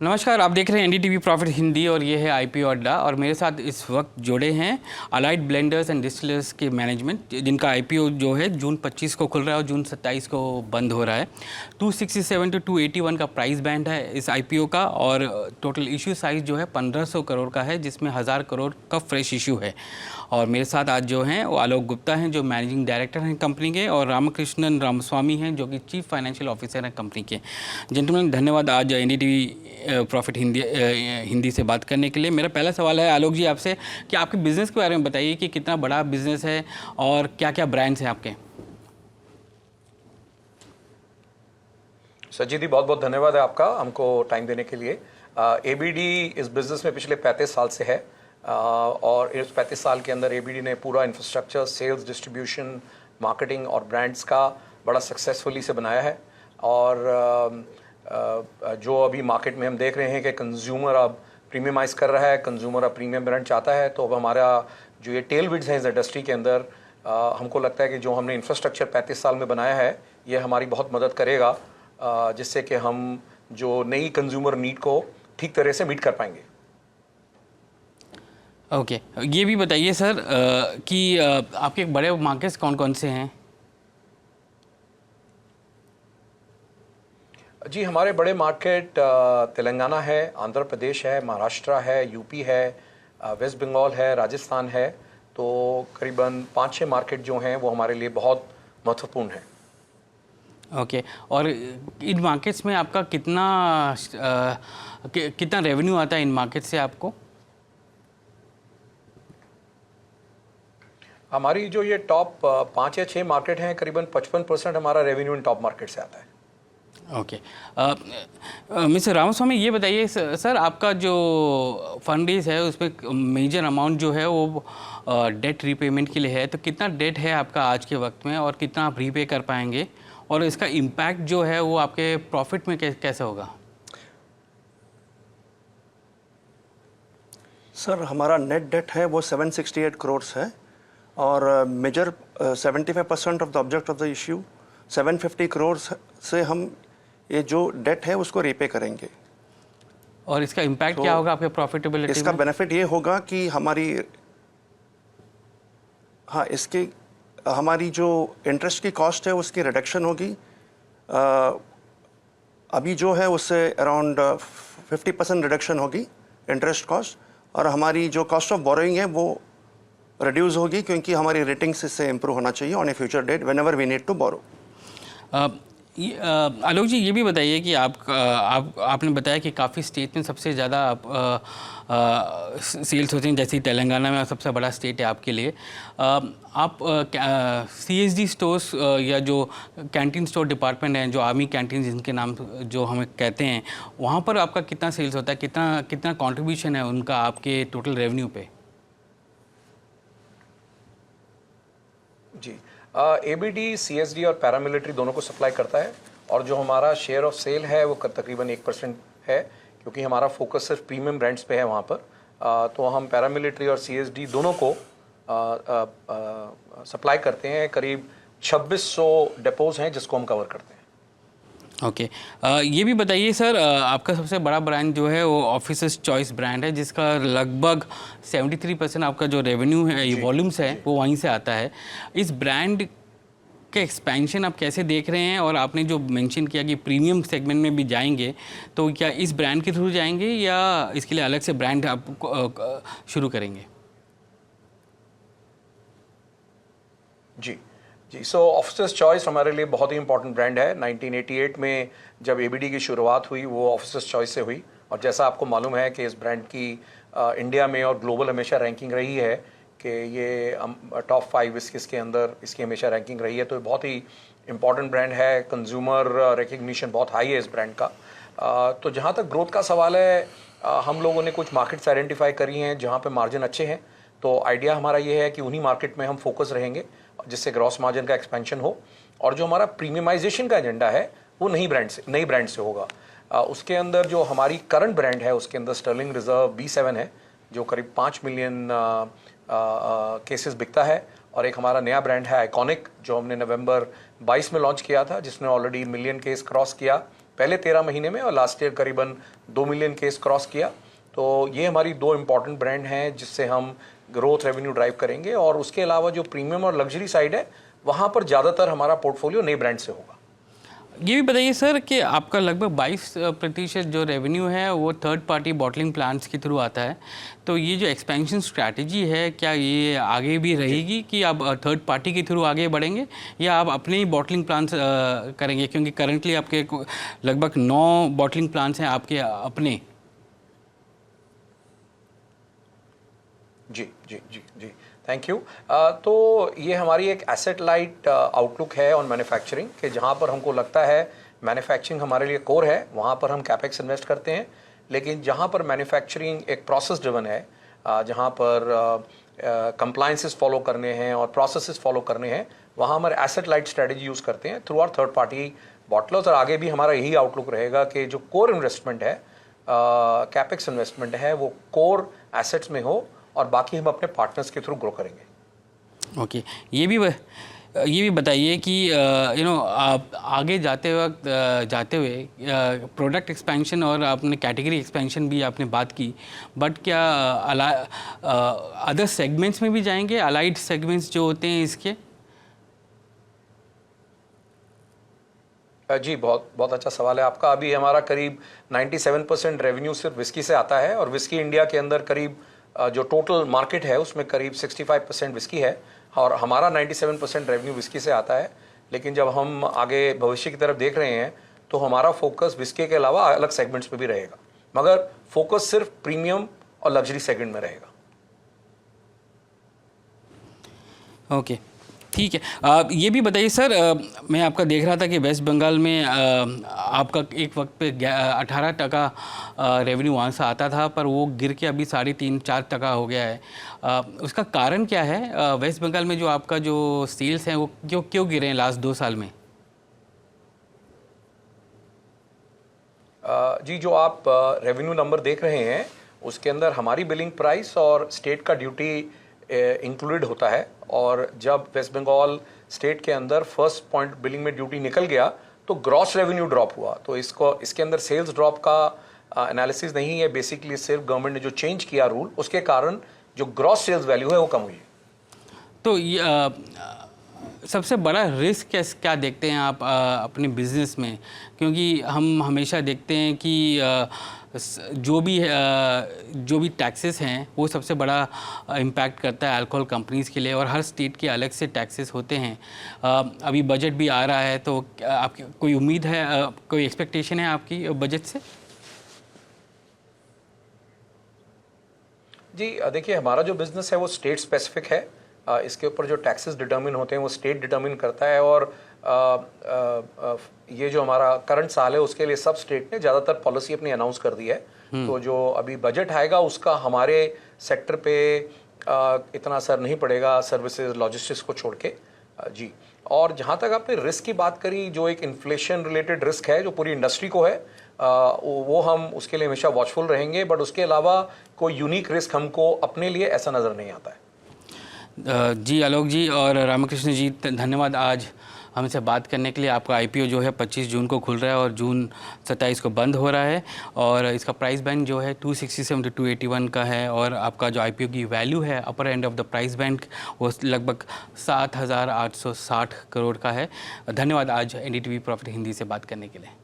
नमस्कार, आप देख रहे हैं एनडीटीवी प्रॉफिट हिंदी और ये है आईपीओ अड्डा। और मेरे साथ इस वक्त जुड़े हैं अलाइड ब्लेंडर्स एंड डिस्टिलर्स के मैनेजमेंट, जिनका आईपीओ जो है जून 25 को खुल रहा है और जून 27 को बंद हो रहा है। 267 to 281 का प्राइस बैंड है इस आईपीओ का और टोटल इशू साइज़ जो है 1500 करोड़ का है, जिसमें 1000 करोड़ का फ्रेश इशू है। और मेरे साथ आज जो हैं वो आलोक गुप्ता हैं, जो मैनेजिंग डायरेक्टर हैं कंपनी के, और रामकृष्णन रामस्वामी हैं, जो कि चीफ फाइनेंशियल ऑफिसर हैं कंपनी के। जेंटलमैन, धन्यवाद आज एनडीटीवी प्रॉफिट हिंदी से बात करने के लिए। मेरा पहला सवाल है आलोक जी आपसे कि आपके बिज़नेस के बारे में बताइए कि कितना बड़ा बिज़नेस है और क्या क्या ब्रांड्स हैं आपके। सज्जी दी, बहुत बहुत धन्यवाद है आपका हमको टाइम देने के लिए। एबीडी इस बिज़नेस में पिछले 35 साल से है और इस 35 साल के अंदर एबीडी ने पूरा इंफ्रास्ट्रक्चर, सेल्स, डिस्ट्रीब्यूशन, मार्केटिंग और ब्रांड्स का बड़ा सक्सेसफुली से बनाया है। और जो अभी मार्केट में हम देख रहे हैं कि कंज्यूमर अब प्रीमियमाइज़ कर रहा है, कंज्यूमर अब प्रीमियम ब्रांड चाहता है, तो अब हमारा जो ये टेल विड्स हैं इस इंडस्ट्री के अंदर, हमको लगता है कि जो हमने इंफ्रास्ट्रक्चर 35 साल में बनाया है ये हमारी बहुत मदद करेगा, जिससे कि हम जो नई कंज्यूमर नीड को ठीक तरह से मीट कर पाएंगे। ओके, ये भी बताइए सर कि आपके बड़े मार्केट्स कौन कौन से हैं। जी, हमारे बड़े मार्केट तेलंगाना है, आंध्र प्रदेश है, महाराष्ट्र है, यूपी है, वेस्ट बंगाल है, राजस्थान है। तो करीबन 5-6 मार्केट जो हैं वो हमारे लिए बहुत महत्वपूर्ण हैं। ओके, और इन मार्केट्स में आपका कितना रेवेन्यू आता है इन मार्केट से आपको। हमारी जो ये टॉप 5 या 6 मार्केट हैं, करीबन 55% हमारा रेवेन्यू इन टॉप मार्केट से आता है। ओके, मिस्टर रामस्वामी, ये बताइए सर, आपका जो फंड रेज है उसमें मेजर अमाउंट जो है वो डेट रीपेमेंट के लिए है, तो कितना डेट है आपका आज के वक्त में और कितना आप रीपे कर पाएंगे, और इसका इम्पैक्ट जो है वो आपके प्रॉफिट में कैसे होगा। सर, हमारा नेट डेट है वो 768 करोड़ है और major 75% of the object of the issue 750 crore से हम ये जो डेट है उसको रीपे करेंगे। और इसका इम्पैक्ट क्या होगा आपके प्रॉफिटेबिलिटी में? इसका बेनिफिट ये होगा कि हमारी जो इंटरेस्ट की कॉस्ट है उसकी रिडक्शन होगी। अभी जो है उससे अराउंड 50% रिडक्शन होगी इंटरेस्ट कॉस्ट, और हमारी जो कॉस्ट ऑफ बोरोइंग है वो रिड्यूस होगी, क्योंकि हमारी रेटिंग्स इससे इम्प्रूव होना चाहिए on a future date whenever we need to borrow. Alok ji, ये भी बताइए कि आपने बताया कि काफ़ी स्टेट में सबसे ज़्यादा सेल्स होते हैं, जैसे तेलंगाना में सबसे बड़ा स्टेट है आपके लिए। आप CSD स्टोर्स या जो कैंटीन स्टोर डिपार्टमेंट हैं, जो आर्मी कैंटीन जिनके नाम जो हमें कहते हैं, वहाँ पर आपका कितना सेल्स होता है, कितना कंट्रीब्यूशन है उनका आपके टोटल रेवेन्यू पे। जी, एबीडी CSD और पैरामिलिट्री दोनों को सप्लाई करता है, और जो हमारा शेयर ऑफ सेल है वो तकरीबन 1% है, क्योंकि हमारा फोकस सिर्फ प्रीमियम ब्रांड्स पे है वहाँ पर। तो हम पैरामिलिट्री और CSD दोनों को सप्लाई करते हैं। करीब 2600 डिपोज हैं जिसको हम कवर करते हैं। ओके, ये भी बताइए सर, आपका सबसे बड़ा ब्रांड जो है वो ऑफिसर्स चॉइस ब्रांड है, जिसका लगभग 73% आपका जो रेवेन्यू है, ये वॉल्यूम्स है, वो वहीं से आता है। इस ब्रांड के एक्सपेंशन आप कैसे देख रहे हैं, और आपने जो मेंशन किया कि प्रीमियम सेगमेंट में भी जाएंगे, तो क्या इस ब्रांड के थ्रू जाएंगे या इसके लिए अलग से ब्रांड आप शुरू करेंगे। जी, सो ऑफिसर्स चॉइस हमारे लिए बहुत ही इंपॉर्टेंट ब्रांड है। 1988 में जब एबीडी की शुरुआत हुई वो ऑफिसर्स चॉइस से हुई, और जैसा आपको मालूम है कि इस ब्रांड की इंडिया में और ग्लोबल हमेशा रैंकिंग रही है कि ये टॉप 5 विस्कीज़ के अंदर इसकी हमेशा रैंकिंग रही है। तो बहुत ही इंपॉर्टेंट ब्रांड है, कंज्यूमर रिकग्निशन बहुत हाई है इस ब्रांड का। तो जहाँ तक ग्रोथ का सवाल है, हम लोगों ने कुछ मार्केट्स आइडेंटिफाई करी हैं जहाँ पे मार्जिन अच्छे हैं। तो आइडिया हमारा ये है कि उन्हीं मार्केट में हम फोकस रहेंगे जिससे ग्रॉस मार्जिन का एक्सपेंशन हो, और जो हमारा प्रीमियमाइजेशन का एजेंडा है वो नई ब्रांड से होगा। उसके अंदर जो हमारी करंट ब्रांड है उसके अंदर स्टर्लिंग रिजर्व B7 है, जो करीब 5 मिलियन केसेस बिकता है, और एक हमारा नया ब्रांड है आइकॉनिक, जो हमने नवंबर 22 में लॉन्च किया था, जिसने ऑलरेडी मिलियन केस क्रॉस किया पहले 13 महीने में, और लास्ट ईयर करीबन 2 मिलियन केस क्रॉस किया। तो ये हमारी 2 इम्पॉर्टेंट ब्रांड हैं जिससे हम ग्रोथ रेवेन्यू ड्राइव करेंगे। और उसके अलावा जो प्रीमियम और लग्जरी साइड है वहाँ पर ज़्यादातर हमारा पोर्टफोलियो नए ब्रांड से होगा। ये भी बताइए सर कि आपका लगभग 22% जो रेवेन्यू है वो थर्ड पार्टी बॉटलिंग प्लांट्स के थ्रू आता है। तो ये जो एक्सपेंशन स्ट्रैटेजी है, क्या ये आगे भी रहेगी कि आप थर्ड पार्टी के थ्रू आगे बढ़ेंगे या आप अपने ही बॉटलिंग प्लांट्स करेंगे? क्योंकि करंटली आपके लगभग 9 बॉटलिंग प्लांट्स हैं आपके अपने। जी जी जी जी, थैंक यू। तो ये हमारी एक एसेट लाइट आउटलुक है ऑन मैन्युफैक्चरिंग, कि जहाँ पर हमको लगता है मैन्युफैक्चरिंग हमारे लिए कोर है वहाँ पर हम कैपेक्स इन्वेस्ट करते हैं। लेकिन जहाँ पर मैन्युफैक्चरिंग एक प्रोसेस ड्रिवन है, जहाँ पर कंप्लायंसेस फॉलो करने हैं और प्रोसेसेस फॉलो करने हैं, वहाँ हमारे एसेट लाइट स्ट्रेटजी यूज़ करते हैं through our third party bottlers. और आगे भी हमारा यही आउटलुक रहेगा कि जो कोर इन्वेस्टमेंट है, कैपेक्स इन्वेस्टमेंट है, वो कोर एसेट्स में हो और बाकी हम अपने पार्टनर्स के थ्रू ग्रो करेंगे। ओके, ये भी बताइए कि आप आगे जाते हुए प्रोडक्ट एक्सपेंशन और आपने कैटेगरी एक्सपेंशन भी आपने बात की, बट क्या अदर सेगमेंट्स में भी जाएंगे, अलाइड सेगमेंट्स जो होते हैं इसके? जी, बहुत अच्छा सवाल है आपका। अभी हमारा करीब 97% रेवेन्यू सिर्फ विस्की से आता है, और विस्की इंडिया के अंदर करीब जो टोटल मार्केट है उसमें करीब 65% विस्की है, और हमारा 97% रेवेन्यू विस्की से आता है। लेकिन जब हम आगे भविष्य की तरफ देख रहे हैं तो हमारा फोकस विस्की के अलावा अलग सेगमेंट्स पे भी रहेगा, मगर फोकस सिर्फ प्रीमियम और लग्जरी सेगमेंट में रहेगा। ओके, ठीक है। ये भी बताइए सर, मैं आपका देख रहा था कि वेस्ट बंगाल में आपका एक वक्त पे 18% रेवेन्यू वहाँ से आता था, पर वो गिर के अभी 3.5-4% हो गया है। उसका कारण क्या है? वेस्ट बंगाल में जो आपका जो सेल्स हैं वो क्यों गिरे हैं लास्ट 2 साल में? जी, जो आप रेवेन्यू नंबर देख रहे हैं उसके अंदर हमारी बिलिंग प्राइस और स्टेट का ड्यूटी इंक्लूडेड होता है। और जब वेस्ट बंगाल स्टेट के अंदर फर्स्ट पॉइंट बिलिंग में ड्यूटी निकल गया तो ग्रॉस रेवेन्यू ड्रॉप हुआ। तो इसके अंदर सेल्स ड्रॉप का एनालिसिस नहीं है, बेसिकली सिर्फ गवर्नमेंट ने जो चेंज किया रूल उसके कारण जो ग्रॉस सेल्स वैल्यू है वो कम हुई। तो सबसे बड़ा रिस्क क्या देखते हैं आप अपने बिजनेस में? क्योंकि हम हमेशा देखते हैं कि जो भी टैक्सेस हैं वो सबसे बड़ा इम्पैक्ट करता है अल्कोहल कंपनीज़ के लिए, और हर स्टेट के अलग से टैक्सेस होते हैं। अभी बजट भी आ रहा है, तो आपकी कोई उम्मीद है, कोई एक्सपेक्टेशन है आपकी बजट से? जी, देखिए, हमारा जो बिज़नेस है वो स्टेट स्पेसिफिक है। इसके ऊपर जो टैक्सेस डिटर्मिन होते हैं वो स्टेट डिटर्मिन करता है। और ये जो हमारा करंट साल है उसके लिए सब स्टेट ने ज़्यादातर पॉलिसी अपनी अनाउंस कर दी है। तो जो अभी बजट आएगा उसका हमारे सेक्टर पे इतना असर नहीं पड़ेगा, सर्विसेज लॉजिस्टिक्स को छोड़ के। जी, और जहाँ तक आपने रिस्क की बात करी, जो एक इन्फ्लेशन रिलेटेड रिस्क है जो पूरी इंडस्ट्री को है, वो हम उसके लिए हमेशा वॉचफुल रहेंगे। बट उसके अलावा कोई यूनिक रिस्क हमको अपने लिए ऐसा नज़र नहीं आता है। जी आलोक जी और रामकृष्ण जी, धन्यवाद आज हमसे बात करने के लिए। आपका आईपीओ जो है 25 जून को खुल रहा है और जून 27 को बंद हो रहा है, और इसका प्राइस बैंड जो है 267 to 281 का है, और आपका जो आईपीओ की वैल्यू है upper end of the price band वो लगभग 7,860 करोड़ का है। धन्यवाद आज एनडीटीवी प्रॉफिट हिंदी से बात करने के लिए।